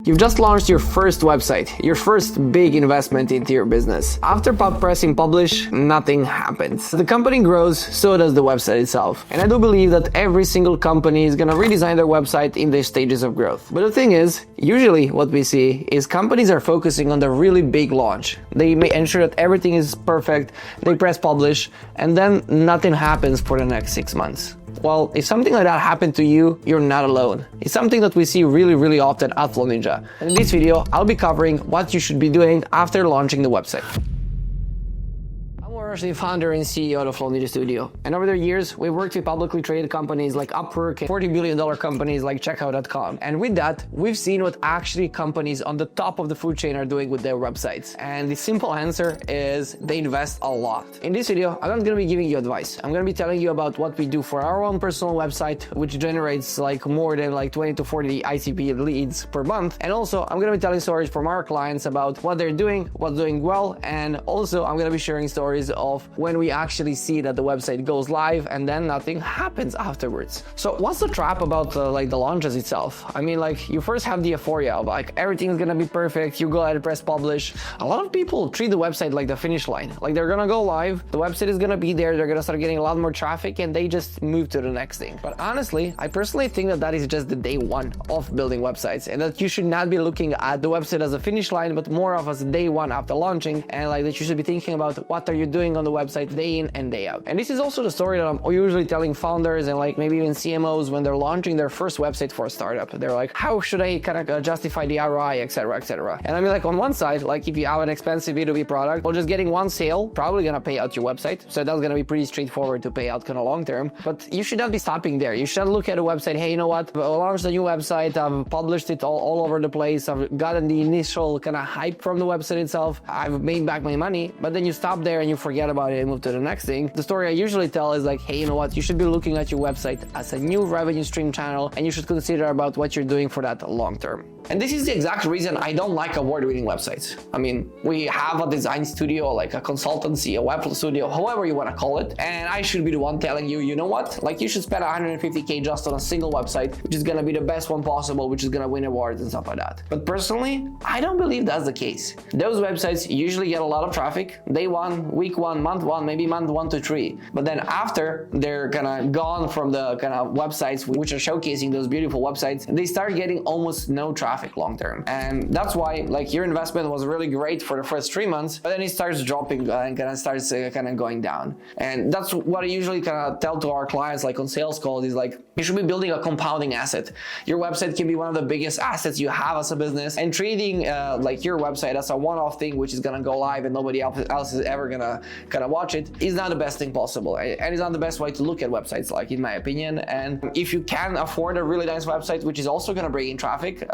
You've just launched your first website, your first big investment into your business. After pressing publish, nothing happens. The company grows, so does the website itself. And I do believe that every single company is gonna redesign their website in their stages of growth. But the thing is, usually what we see is companies are focusing on the really big launch. They may ensure that everything is perfect, they press publish, and then nothing happens for the next 6 months. Well, if something like that happened to you, you're not alone. It's something that we see really often at Flow Ninja. And in this video, I'll be covering what you should be doing after launching the website. I'm the founder and CEO of the Flow Ninja Studio. And over the years, we've worked with publicly traded companies like Upwork and $40 billion companies like Checkout.com. And with that, we've seen what actually companies on the top of the food chain are doing with their websites. And the simple answer is they invest a lot. In this video, I'm not going to be giving you advice. I'm going to be telling you about what we do for our own personal website, which generates more than 20 to 40 ICP leads per month. And also, I'm going to be telling stories from our clients about what they're doing, what's doing well. And also, I'm going to be sharing stories of when we actually see that the website goes live and then nothing happens afterwards. So what's the trap about the launches itself? I mean, you first have the euphoria of everything's gonna be perfect, you go ahead and press publish. A lot of people treat the website like the finish line. They're gonna go live, the website is gonna be there, they're gonna start getting a lot more traffic, and they just move to the next thing. But honestly, I personally think that is just the day one of building websites, and that you should not be looking at the website as a finish line, but more of as day one after launching, and that you should be thinking about what are you doing on the website day in and day out. And this is also the story that I'm usually telling founders and maybe even CMOs when they're launching their first website for a startup. They're like, how should I justify the ROI, etc., etc. And I mean, on one side, if you have an expensive B2B product, well, just getting one sale probably gonna pay out your website. So that's gonna be pretty straightforward to pay out long term. But you should not be stopping there. You should look at a website. Hey, you know what? I launched a new website. I've published it all over the place. I've gotten the initial hype from the website itself. I've made back my money. But then you stop there and you forget about it and move to the next thing. The story I usually tell is hey, you know what? You should be looking at your website as a new revenue stream channel, and you should consider about what you're doing for that long term. And this is the exact reason I don't like award-winning websites. I mean, we have a design studio, a consultancy, a web studio, however you want to call it, and I should be the one telling you, you know what? You should spend $150K just on a single website, which is gonna be the best one possible, which is gonna win awards and stuff like that. But personally, I don't believe that's the case. Those websites usually get a lot of traffic, day one, week one, month one, maybe month 1 to 3. But then after they're gone from the websites which are showcasing those beautiful websites, they start getting almost no traffic long term. And that's why your investment was really great for the first 3 months, but then it starts dropping and starts going down. And that's what I usually tell to our clients on sales calls is you should be building a compounding asset. Your website can be one of the biggest assets you have as a business, and treating your website as a one-off thing which is gonna go live and nobody else is ever gonna watch it is not the best thing possible, and it's not the best way to look at websites, in my opinion. And if you can afford a really nice website which is also gonna bring in traffic,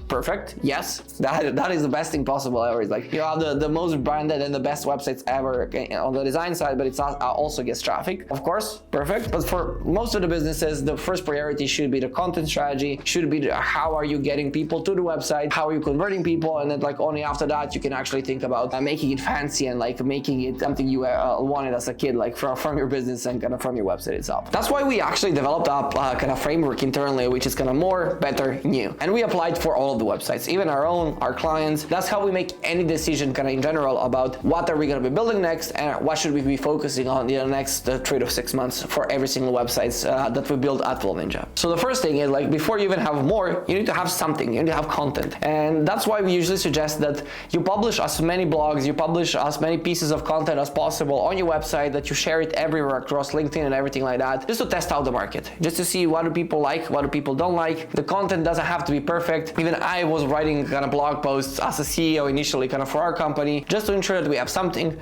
perfect. Yes, that is the best thing possible ever. You have the most branded and the best websites ever on the design side, but it's also gets traffic. Of course, perfect. But for most of the businesses, the first priority should be the content strategy, should be how are you getting people to the website, how are you converting people, and then only after that you can actually think about making it fancy and making it something you wanted as a kid, from your business and from your website itself. That's why we actually developed a framework internally, which is more, better, new, and we applied for all of the websites, even our clients. That's how we make any decision in general about what are we going to be building next and what should we be focusing on in the next 3 to 6 months for every single websites that we build at Flow Ninja. So the first thing is before you even have more, you need to have something, you need to have content. And that's why we usually suggest that you publish as many blogs, you publish as many pieces of content as possible on your website, that you share it everywhere across LinkedIn and everything like that, just to test out the market, just to see what do people like, what do people don't like. The content doesn't have to be perfect. Even I was writing blog posts as a CEO initially for our company, just to ensure that we have something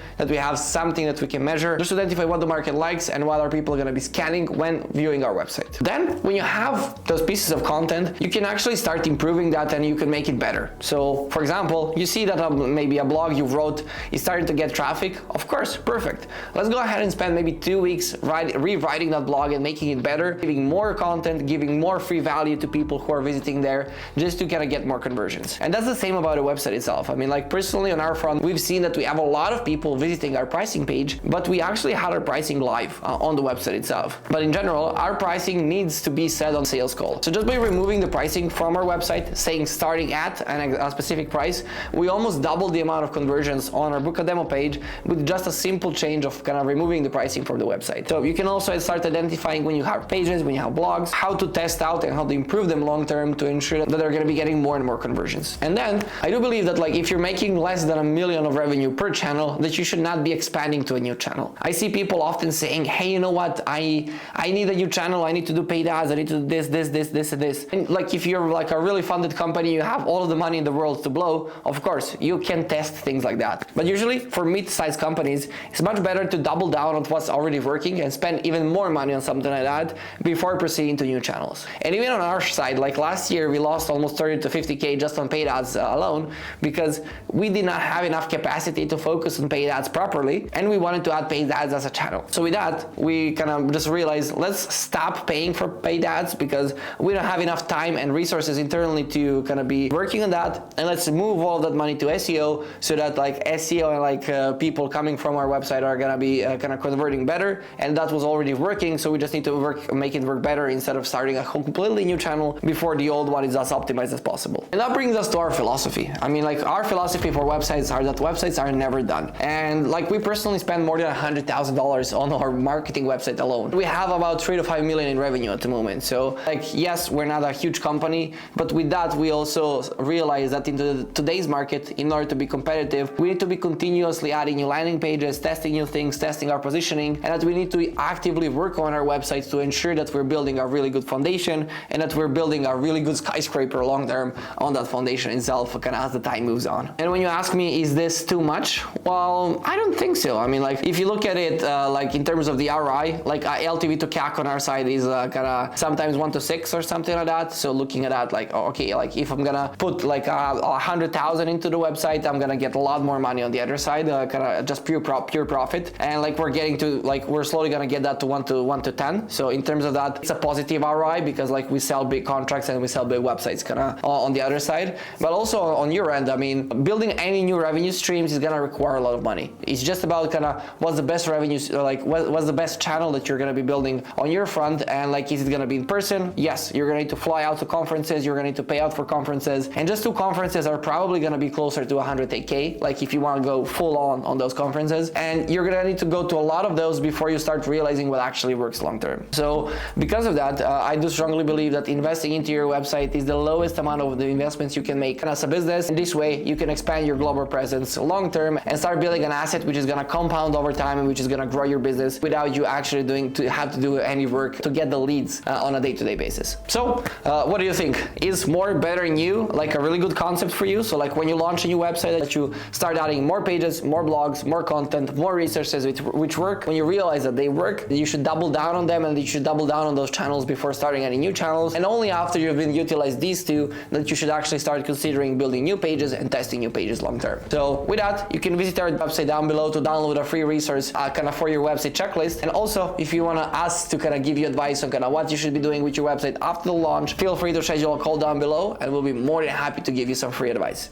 that we can measure, just to identify what the market likes and what are people going to be scanning when viewing our website. Then when you have those pieces of content, you can actually start improving that and you can make it better. So for example, you see that maybe a blog you wrote is starting to get traffic. Of course, perfect. Let's go ahead and spend maybe 2 weeks rewriting that blog and making it better, giving more content, giving more free value to people who are visiting there, just to gonna get more conversions. And that's the same about a website itself. I mean, like personally on our front, we've seen that we have a lot of people visiting our pricing page, but we actually had our pricing live on the website itself. But in general, our pricing needs to be set on sales call. So just by removing the pricing from our website, saying starting at and a specific price, we almost doubled the amount of conversions on our Book a Demo page with just a simple change of kind of removing the pricing from the website. So you can also start identifying when you have pages, when you have blogs, how to test out and how to improve them long term to ensure that they're going to be getting more and more conversions. And then I do believe that like if you're making less than $1 million of revenue per channel, that you should not be expanding to a new channel. I see people often saying, hey, you know what, I need a new channel, I need to do paid ads, I need to do this. And like if you're like a really funded company, you have all of the money in the world to blow, of course, you can test things like that. But usually for mid-sized companies, it's much better to double down on what's already working and spend even more money on something like that before proceeding to new channels. And even on our side, like last year, we lost almost 30 to 50K just on paid ads alone because we did not have enough capacity to focus on paid ads properly, and we wanted to add paid ads as a channel. So with that, we kind of just realized, let's stop paying for paid ads because we don't have enough time and resources internally to kind of be working on that, and let's move all that money to SEO so that like SEO and like people coming from our website are gonna be kind of converting better, and that was already working, so we just need to make it work better instead of starting a completely new channel before the old one is as optimized as possible. And that brings us to our philosophy. I mean, like our philosophy for websites are that websites are never done, and like we personally spend more than $100,000 on our marketing website alone. We have about 3 to 5 million in revenue at the moment. So like, yes, we're not a huge company, but with that, we also realize that in today's market, in order to be competitive, we need to be continuously adding new landing pages, testing new things, testing our positioning, and that we need to actively work on our websites to ensure that we're building a really good foundation and that we're building a really good skyscraper long term on that foundation itself kind of as the time moves on. And when you ask me, is this too much? Well, I don't think so. I mean, like if you look at it like in terms of the ROI, like LTV to CAC on our side is kind of sometimes 1 to 6 or something like that. So looking at that, like, okay, like if I'm gonna put like 100,000 into the website, I'm gonna get a lot more money on the other side, kind of just pure profit. And like we're slowly gonna get that to 1 to 10. So in terms of that, it's a positive ROI because like we sell big contracts and we sell big websites kind of on the other side. But also on your end, I mean, building any new revenue streams is gonna require a lot of money. It's just about kind of what's the best revenue, like what's the best channel that you're gonna be building on your front, and like is it gonna be in person? Yes, you're gonna need to fly out to conferences, you're gonna need to pay out for conferences, and just 2 conferences are probably gonna be closer to 100K, like if you want to go full on those conferences, and you're gonna need to go to a lot of those before you start realizing what actually works long term. So because of that, I do strongly believe that investing into your website is the lowest amount of the investments you can make as a business. In this way, you can expand your global presence long term and start building an asset which is gonna compound over time and which is gonna grow your business without you actually have to do any work to get the leads on a day-to-day basis. So what do you think? Is more better new like a really good concept for you? So like when you launch a new website, that you start adding more pages, more blogs, more content, more resources which work. When you realize that they work, you should double down on them, and you should double down on those channels before starting any new channels. And only after you've been utilized these 2 that you should actually start considering building new pages and testing new pages long term. So with that, you can visit our website down below to download a free resource kind of for your website checklist. And also, if you want us to kind of give you advice on kind of what you should be doing with your website after the launch, feel free to schedule a call down below, and we'll be more than happy to give you some free advice.